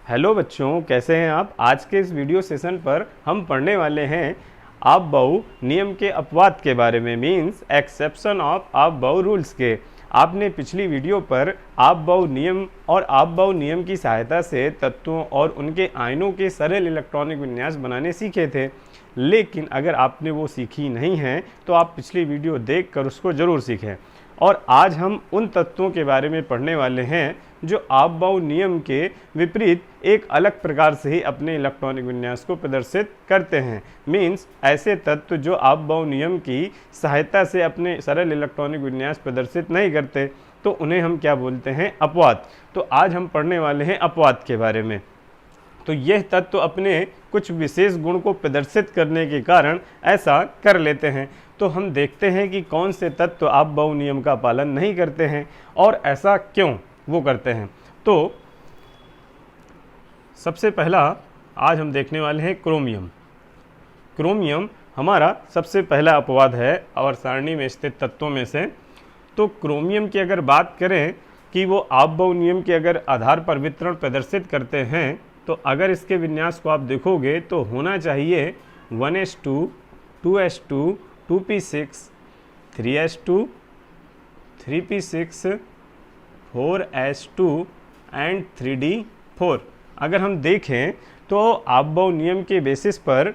Hello बच्चों, कैसे हैं आप। आज के इस वीडियो सेशन पर हम पढ़ने वाले हैं आप-बहु नियम के अपवाद के बारे में, मीन्स एक्सेप्शन ऑफ आप-बहु रूल्स के। आपने पिछली वीडियो पर आप-बहु नियम और आप-बहु नियम की सहायता से तत्वों और उनके आयनों के सरल इलेक्ट्रॉनिक विन्यास बनाने सीखे थे, लेकिन अगर आपने वो सीखी नहीं है तो आप पिछली वीडियो देखकर उसको ज़रूर सीखें। और आज हम उन तत्वों के बारे में पढ़ने वाले हैं जो आप-बहु नियम के विपरीत एक अलग प्रकार से ही अपने इलेक्ट्रॉनिक विन्यास को प्रदर्शित करते हैं। मीन्स ऐसे तत्व जो आप-बहु नियम की सहायता से अपने सरल इलेक्ट्रॉनिक विन्यास प्रदर्शित नहीं करते, तो उन्हें हम क्या बोलते हैं, अपवाद। तो आज हम पढ़ने वाले हैं अपवाद के बारे में। तो यह तत्व अपने कुछ विशेष गुण को प्रदर्शित करने के कारण ऐसा कर लेते हैं। तो हम देखते हैं कि कौन से तत्व आप-बहु नियम का पालन नहीं करते हैं और ऐसा क्यों वो करते हैं। तो सबसे पहला आज हम देखने वाले हैं क्रोमियम। क्रोमियम हमारा सबसे पहला अपवाद है और सारणी में स्थित तत्वों में से। तो क्रोमियम की अगर बात करें कि वो आप-बहु नियम के अगर आधार पर वितरण प्रदर्शित करते हैं, तो अगर इसके विन्यास को आप देखोगे तो होना चाहिए 1s2, 2s2, 2p6, 3s2, 3p6, 4s2 and 3d4। अगर हम देखें तो आप-बहु नियम के बेसिस पर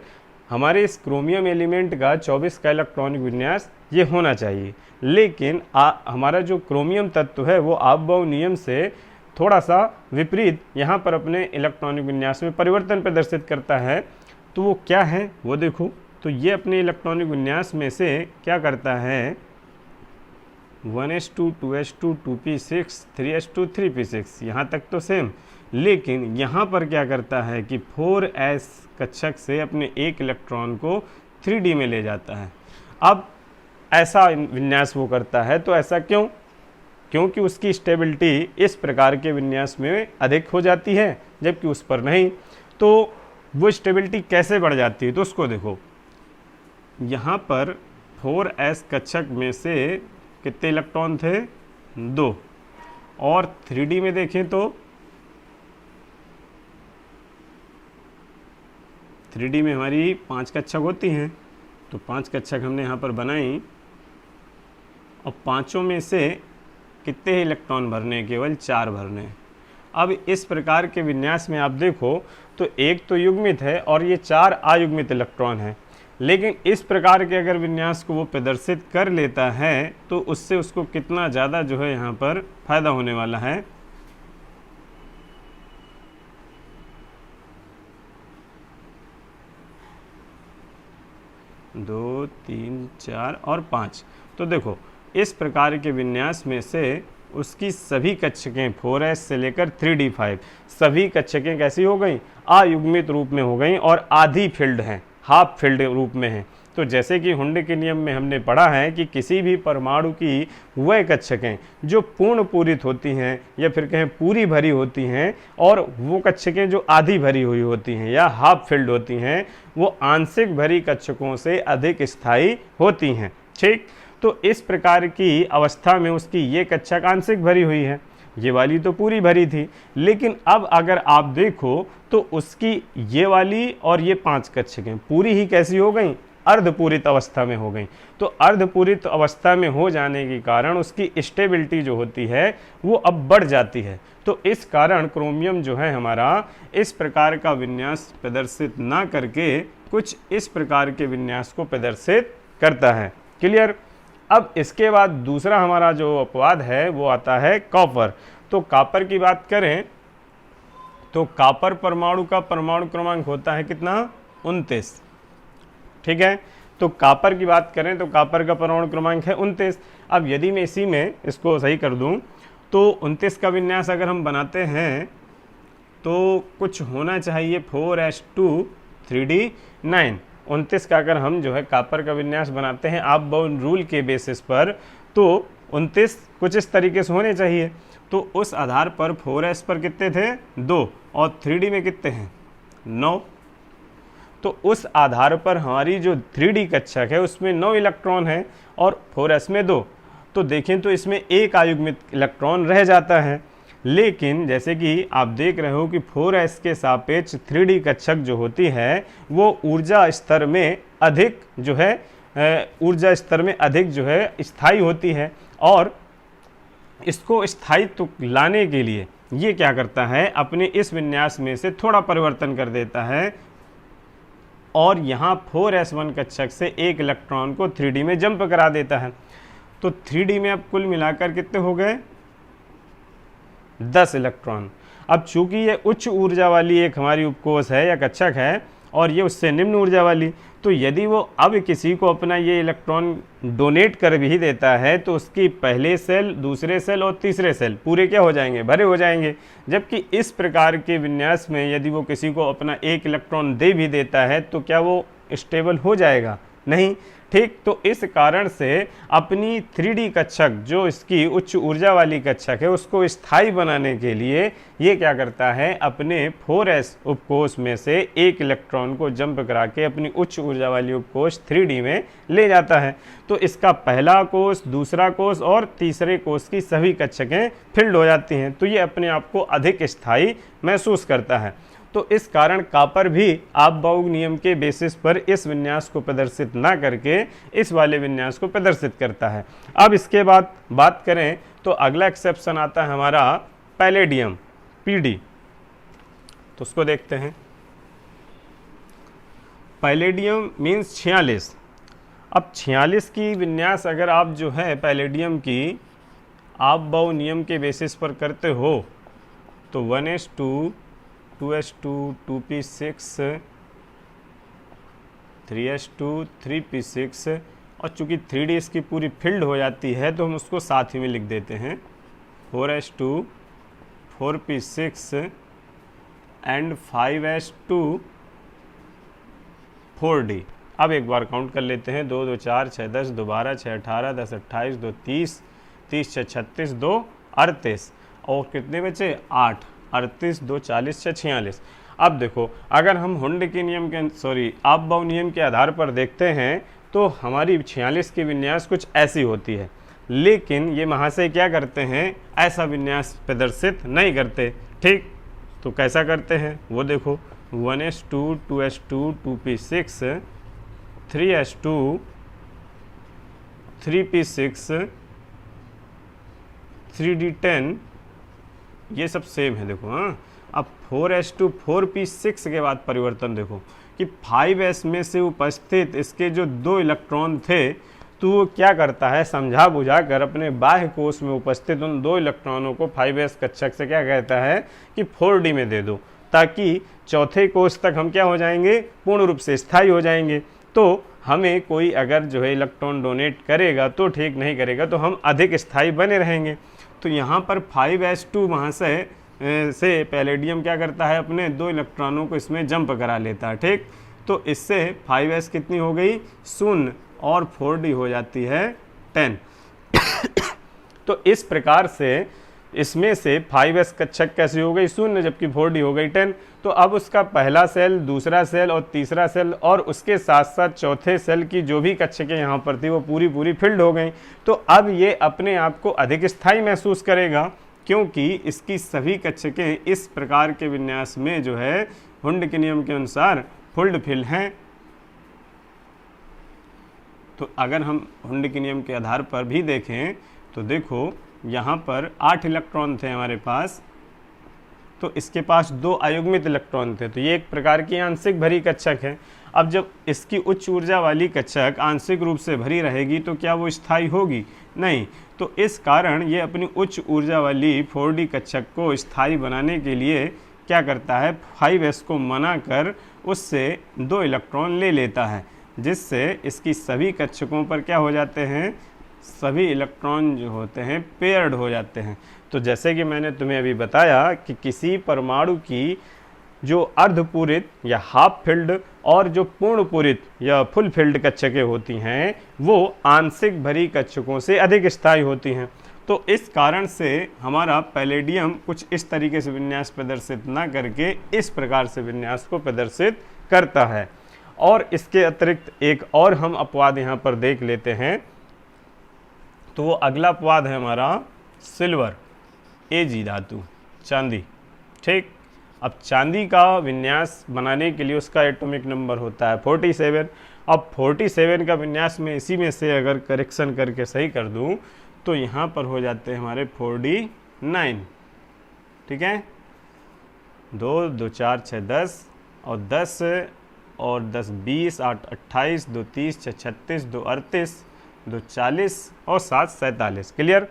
हमारे इस क्रोमियम एलिमेंट का 24 का इलेक्ट्रॉनिक विन्यास ये होना चाहिए, लेकिन हमारा जो क्रोमियम तत्व है वो आप-बहु नियम से थोड़ा सा विपरीत यहाँ पर अपने इलेक्ट्रॉनिक विन्यास में परिवर्तन प्रदर्शित करता है। तो वो क्या है वो देखो। तो ये अपने इलेक्ट्रॉनिक विन्यास में से क्या करता है, 1s2, 2s2, 2p6, 3s2, 3p6, यहाँ तक तो सेम, लेकिन यहाँ पर क्या करता है कि 4s कक्षक से अपने एक इलेक्ट्रॉन को 3d में ले जाता है। अब ऐसा विन्यास वो करता है, तो ऐसा क्यों? क्योंकि उसकी स्टेबिलिटी इस प्रकार के विन्यास में अधिक हो जाती है जबकि उस पर नहीं। तो वो स्टेबिलिटी कैसे बढ़ जाती है, तो उसको देखो। यहाँ पर 4s कक्षक में से कितने इलेक्ट्रॉन थे, 2, और 3d में देखें तो 3d में हमारी 5 कक्षक होती हैं। तो 5 कक्षक हमने यहाँ पर बनाई और पांचों में से कितने इलेक्ट्रॉन भरने, केवल 4 भरने। अब इस प्रकार के विन्यास में आप देखो तो एक तो युग्मित है और ये 4 अयुग्मित इलेक्ट्रॉन हैं, लेकिन इस प्रकार के अगर विन्यास को वो प्रदर्शित कर लेता है तो उससे उसको कितना ज़्यादा जो है यहाँ पर फायदा होने वाला है। दो, 3, 4 और 5। तो देखो इस प्रकार के विन्यास में से उसकी सभी कक्षकें 4s से लेकर 3d5 सभी कक्षकें कैसी हो गई, अयुग्मित रूप में हो गई और आधी फील्ड हैं, हाफ फील्ड रूप में हैं। तो जैसे कि हुंडे के नियम में हमने पढ़ा है कि किसी भी परमाणु की वह कक्षकें जो पूर्ण पूरित होती हैं या फिर कहें पूरी भरी होती हैं, और वो कक्षकें जो आधी भरी हुई होती हैं या हाफ फील्ड होती हैं, वो आंशिक भरी कक्षकों से अधिक स्थायी होती हैं। ठीक, तो इस प्रकार की अवस्था में उसकी ये कक्षक आंशिक भरी हुई है, ये वाली तो पूरी भरी थी। लेकिन अब अगर आप देखो तो उसकी ये वाली और ये 5 कक्षकें पूरी ही कैसी हो गई, अर्धपूरित अवस्था में हो गई। तो अर्धपूरित अवस्था में हो जाने के कारण उसकी स्टेबिलिटी जो होती है वो अब बढ़ जाती है। तो इस कारण क्रोमियम जो है हमारा इस प्रकार का विन्यास प्रदर्शित ना करके कुछ इस प्रकार के विन्यास को प्रदर्शित करता है। क्लियर। अब इसके बाद दूसरा हमारा जो अपवाद है वो आता है कॉपर। तो कॉपर की बात करें तो कॉपर परमाणु का परमाणु क्रमांक होता है कितना, 29। ठीक है, तो कॉपर की बात करें तो कॉपर का परमाणु क्रमांक है 29। अब यदि मैं इसी में इसको सही कर दूं तो 29 का विन्यास अगर हम बनाते हैं तो कुछ होना चाहिए 4s2, 3d9। 29 का अगर हम जो है कॉपर का विन्यास बनाते हैं आप-बहु रूल के बेसिस पर, तो 29 कुछ इस तरीके से होने चाहिए। तो उस आधार पर 4s पर कितने थे, 2, और 3d में कितने हैं, 9। तो उस आधार पर हमारी जो 3d कक्षक है उसमें 9 इलेक्ट्रॉन है और 4s में 2। तो देखें तो इसमें एक अयुग्मित इलेक्ट्रॉन रह जाता है। लेकिन जैसे कि आप देख रहे हो कि 4s के सापेक्ष 3D कक्षक जो होती है वो ऊर्जा स्तर में अधिक जो है स्थायी होती है, और इसको स्थायित्व लाने के लिए ये क्या करता है, अपने इस विन्यास में से थोड़ा परिवर्तन कर देता है और यहाँ 4s1 कक्षक से एक इलेक्ट्रॉन को 3D में जंप करा देता है। तो 3D में अब कुल मिलाकर कितने हो गए, 10 इलेक्ट्रॉन। अब चूंकि ये उच्च ऊर्जा वाली एक हमारी उपकोष है या कक्षक है और ये उससे निम्न ऊर्जा वाली, तो यदि वो अब किसी को अपना ये इलेक्ट्रॉन डोनेट कर भी देता है तो उसकी पहले सेल, दूसरे सेल और तीसरे सेल पूरे क्या हो जाएंगे, भरे हो जाएंगे। जबकि इस प्रकार के विन्यास में यदि वो किसी को अपना एक इलेक्ट्रॉन दे भी देता है तो क्या वो स्टेबल हो जाएगा, नहीं। ठीक, तो इस कारण से अपनी 3D कक्षक जो इसकी उच्च ऊर्जा वाली कक्षक है उसको स्थायी बनाने के लिए ये क्या करता है, अपने 4s उपकोष में से एक इलेक्ट्रॉन को जंप करा के अपनी उच्च ऊर्जा वाली उपकोष 3D में ले जाता है। तो इसका पहला कोष, दूसरा कोष और तीसरे कोष की सभी कक्षकें फिल्ड हो जाती हैं, तो ये अपने आप को अधिक स्थायी महसूस करता है। तो इस कारण कॉपर भी आप-बाउग नियम के बेसिस पर इस विन्यास को प्रदर्शित ना करके इस वाले विन्यास को प्रदर्शित करता है। अब इसके बाद बात करें तो अगला एक्सेप्शन आता है हमारा पैलेडियम, पीडी। तो उसको देखते हैं। Palladium means 46। अब 46 की विन्यास अगर आप जो है पैलेडियम की आप-बाउग नियम के बेसिस पर करते हो तो 1s2 2s2 2p6 3s2 3p6, और चूंकि 3D इसकी पूरी फिल्ड हो जाती है तो हम उसको साथ ही में लिख देते हैं 4s2 4p6 and 5s2 4d। अब एक बार काउंट कर लेते हैं, 2 2 4 6 10 2 12 6 18 10 28 2 30 30 6 36 2 38 और कितने बचे 8 38 2 40 6 46। अब देखो अगर हम हुंड के नियम के आप-बाउग नियम के आधार पर देखते हैं तो हमारी 46 की विन्यास कुछ ऐसी होती है, लेकिन ये महाशय क्या करते हैं, ऐसा विन्यास प्रदर्शित नहीं करते। ठीक, तो कैसा करते हैं वो देखो, 1s2 2s2 2p6 3s2 3p6 3d10, ये सब सेम है। देखो हाँ, अब 4s2 4p6 के बाद परिवर्तन देखो कि 5s में से उपस्थित इसके जो 2 इलेक्ट्रॉन थे तो वो क्या करता है, समझा बुझा कर अपने बाह्य कोष में उपस्थित उन 2 इलेक्ट्रॉनों को 5s कक्षक से क्या कहता है कि 4d में दे दो, ताकि चौथे कोष तक हम क्या हो जाएंगे, पूर्ण रूप से स्थायी हो जाएंगे। तो हमें कोई अगर जो है इलेक्ट्रॉन डोनेट करेगा तो ठीक, नहीं करेगा तो हम अधिक स्थायी बने रहेंगे। तो यहाँ पर 5s2 महाशय से पैलेडियम क्या करता है, अपने 2 इलेक्ट्रॉनों को इसमें जंप करा लेता है। ठीक, तो इससे 5s कितनी हो गई, 0 और 4d हो जाती है 10। तो इस प्रकार से इसमें से 5s कक्षक कैसी हो गई, 0, जबकि 4d हो गई 10। तो अब उसका पहला सेल, दूसरा सेल और तीसरा सेल और उसके साथ साथ चौथे सेल की जो भी कक्षकें यहाँ पर थी वो पूरी फिल्ड हो गई। तो अब ये अपने आप को अधिक स्थायी महसूस करेगा, क्योंकि इसकी सभी कक्षकें इस प्रकार के विन्यास में जो है हुंड के नियम के अनुसार फुल्ड हैं। तो अगर हम हुंड के नियम के आधार पर भी देखें तो देखो यहाँ पर 8 इलेक्ट्रॉन थे हमारे पास, तो इसके पास 2 अयुग्मित इलेक्ट्रॉन थे, तो ये एक प्रकार की आंशिक भरी कक्षक है। अब जब इसकी उच्च ऊर्जा वाली कक्षक आंशिक रूप से भरी रहेगी तो क्या वो स्थायी होगी, नहीं। तो इस कारण ये अपनी उच्च ऊर्जा वाली 4d कक्षक को स्थायी बनाने के लिए क्या करता है, 5s को मना कर उससे 2 इलेक्ट्रॉन ले लेता है, जिससे इसकी सभी कक्षकों पर क्या हो जाते हैं, सभी इलेक्ट्रॉन जो होते हैं पेयर्ड हो जाते हैं। तो जैसे कि मैंने तुम्हें अभी बताया कि किसी परमाणु की जो अर्धपूरित या हाफ फिल्ड और जो पूर्ण पूरित या फुल फिल्ड कक्षकें होती हैं वो आंशिक भरी कक्षकों से अधिक स्थायी होती हैं। तो इस कारण से हमारा पैलेडियम कुछ इस तरीके से विन्यास प्रदर्शित ना करके इस प्रकार से विन्यास को प्रदर्शित करता है। और इसके अतिरिक्त एक और हम अपवाद यहाँ पर देख लेते हैं, तो वो अगला अपवाद है हमारा सिल्वर, Ag धातु, चांदी। ठीक, अब चांदी का विन्यास बनाने के लिए उसका एटॉमिक नंबर होता है 47। अब 47 का विन्यास में इसी में से अगर करेक्शन करके सही कर दूं तो यहाँ पर हो जाते हैं हमारे 49। ठीक है, 2 2 4 6 10 और 10 और 10 20 8 28 2 30 6 36 2 38 2 40 और 7 47। क्लियर।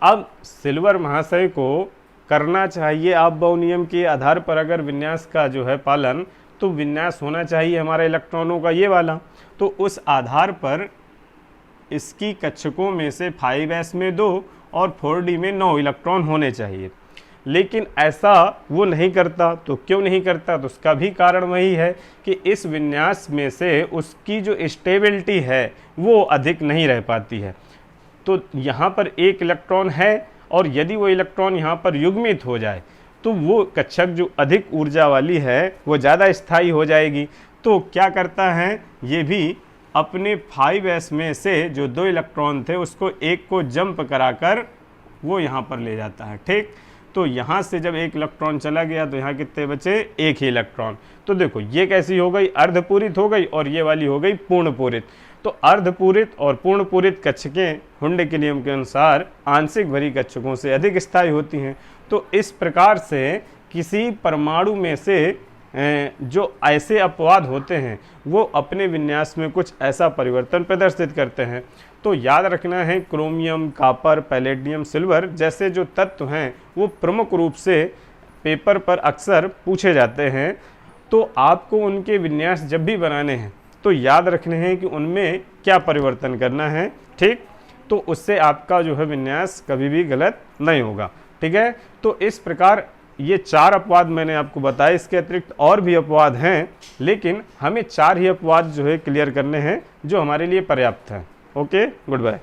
अब सिल्वर महाशय को करना चाहिए आप बाउ नियम के आधार पर अगर विन्यास का जो है पालन, तो विन्यास होना चाहिए हमारे इलेक्ट्रॉनों का ये वाला। तो उस आधार पर इसकी कक्षकों में से 5s में 2 और 4d में 9 इलेक्ट्रॉन होने चाहिए, लेकिन ऐसा वो नहीं करता। तो क्यों नहीं करता? तो उसका भी कारण वही है कि इस विन्यास में से उसकी जो स्टेबिलिटी है वो अधिक नहीं रह पाती है। तो यहाँ पर एक इलेक्ट्रॉन है और यदि वो इलेक्ट्रॉन यहाँ पर युग्मित हो जाए तो वो कक्षक जो अधिक ऊर्जा वाली है वो ज़्यादा स्थायी हो जाएगी। तो क्या करता है, ये भी अपने 5s में से जो 2 इलेक्ट्रॉन थे उसको एक को जंप कराकर वो यहाँ पर ले जाता है। ठीक, तो यहाँ से जब एक इलेक्ट्रॉन चला गया तो यहाँ कितने बचे? एक ही इलेक्ट्रॉन। तो देखो ये कैसी हो गई? अर्धपूरित हो गई और ये वाली हो गई पूर्ण पूरित। तो अर्धपूरित और पूर्ण पूरित कक्षकें हुंडे के नियम के अनुसार आंशिक भरी कक्षकों से अधिक स्थायी होती हैं। तो इस प्रकार से किसी परमाणु में से जो ऐसे अपवाद होते हैं वो अपने विन्यास में कुछ ऐसा परिवर्तन प्रदर्शित करते हैं। तो याद रखना है, क्रोमियम, कापर, पैलेडियम, सिल्वर जैसे जो तत्व हैं वो प्रमुख रूप से पेपर पर अक्सर पूछे जाते हैं। तो आपको उनके विन्यास जब भी बनाने हैं तो याद रखने हैं कि उनमें क्या परिवर्तन करना है। ठीक, तो उससे आपका जो है विन्यास कभी भी गलत नहीं होगा। ठीक है, तो इस प्रकार ये 4 अपवाद मैंने आपको बताया। इसके अतिरिक्त और भी अपवाद हैं, लेकिन हमें 4 ही अपवाद जो है क्लियर करने हैं जो हमारे लिए पर्याप्त हैं। Okay, good bye.